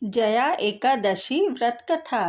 जया एकादशी व्रत कथा।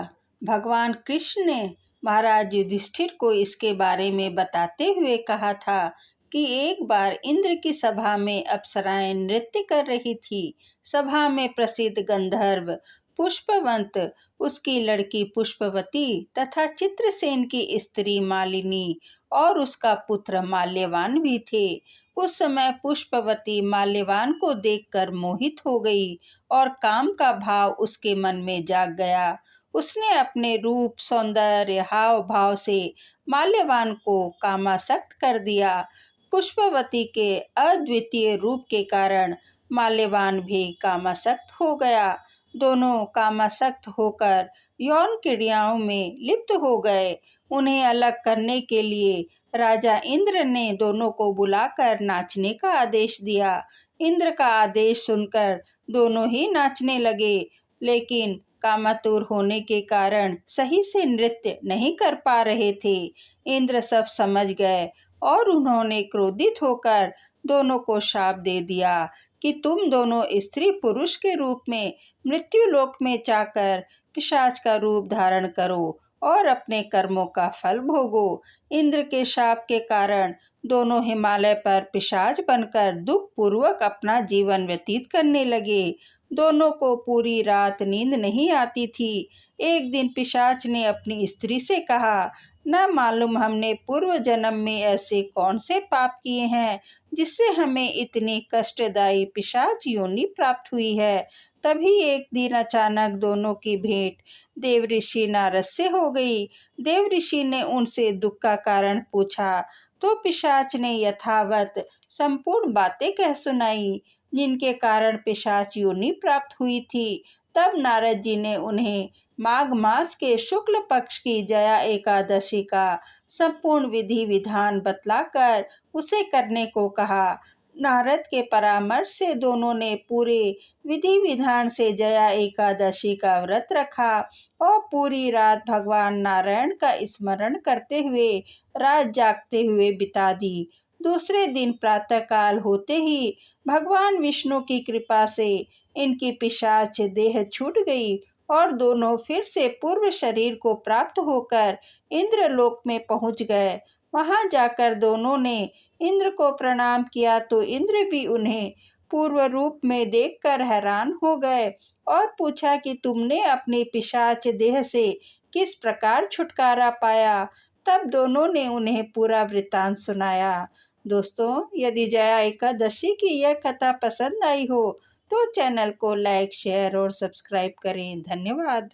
भगवान कृष्ण ने महाराज युधिष्ठिर को इसके बारे में बताते हुए कहा था कि एक बार इंद्र की सभा में अप्सराएं नृत्य कर रही थी। सभा में प्रसिद्ध गंधर्व पुष्पवंत, उसकी लड़की पुष्पवती तथा चित्रसेन की स्त्री मालिनी और उसका पुत्र माल्यवान भी थे। उस समय पुष्पवती माल्यवान को देखकर मोहित हो गई और काम का भाव उसके मन में जाग गया। उसने अपने रूप, सौंदर्य, हाव भाव से माल्यवान को कामासक्त कर दिया। पुष्पवती के अद्वितीय रूप के कारण माल्यवान भी कामासक्त हो गया। दोनों कामासक्त होकर यौन क्रियाओं में लिप्त हो गए। उन्हें अलग करने के लिए राजा इंद्र ने दोनों को बुलाकर नाचने का आदेश दिया। इंद्र का आदेश सुनकर दोनों ही नाचने लगे, लेकिन कामातुर होने के कारण सही से नृत्य नहीं कर पा रहे थे। इंद्र सब समझ गए और उन्होंने क्रोधित होकर दोनों को शाप दे दिया कि तुम दोनों स्त्री पुरुष के रूप में मृत्युलोक में जाकर पिशाच का रूप धारण करो और अपने कर्मों का फल भोगो। इंद्र के शाप के कारण दोनों हिमालय पर पिशाच बनकर दुख पूर्वक अपना जीवन व्यतीत करने लगे। दोनों को पूरी रात नींद नहीं आती थी। एक दिन पिशाच ने अपनी स्त्री से कहा, न मालूम हमने पूर्व जन्म में ऐसे कौन से पाप किए हैं जिससे हमें इतनी कष्टदायी पिशाच योनि प्राप्त हुई है। तभी एक दिन अचानक दोनों की भेंट देवऋषि नारद से हो गई। देवऋषि ने उनसे दुख का कारण पूछा तो पिशाच ने यथावत संपूर्ण बातें कह सुनाई जिनके कारण पिशाच योनि प्राप्त हुई थी। तब नारद जी ने उन्हें माघ मास के शुक्ल पक्ष की जया एकादशी का संपूर्ण विधि विधान बतलाकर उसे करने को कहा। नारद के परामर्श से दोनों ने पूरे विधि विधान से जया एकादशी का व्रत रखा और पूरी रात भगवान नारायण का स्मरण करते हुए रात जागते हुए बिता दी। दूसरे दिन प्रातःकाल होते ही भगवान विष्णु की कृपा से इनकी पिशाच देह छूट गई और दोनों फिर से पूर्व शरीर को प्राप्त होकर इंद्रलोक में पहुंच गए। वहां जाकर दोनों ने इंद्र को प्रणाम किया तो इंद्र भी उन्हें पूर्व रूप में देखकर हैरान हो गए और पूछा कि तुमने अपनी पिशाच देह से किस प्रकार छुटकारा पाया। तब दोनों ने उन्हें पूरा वृत्तांत सुनाया। दोस्तों, यदि जया एकादशी की यह कथा पसंद आई हो तो चैनल को लाइक, शेयर और सब्सक्राइब करें। धन्यवाद।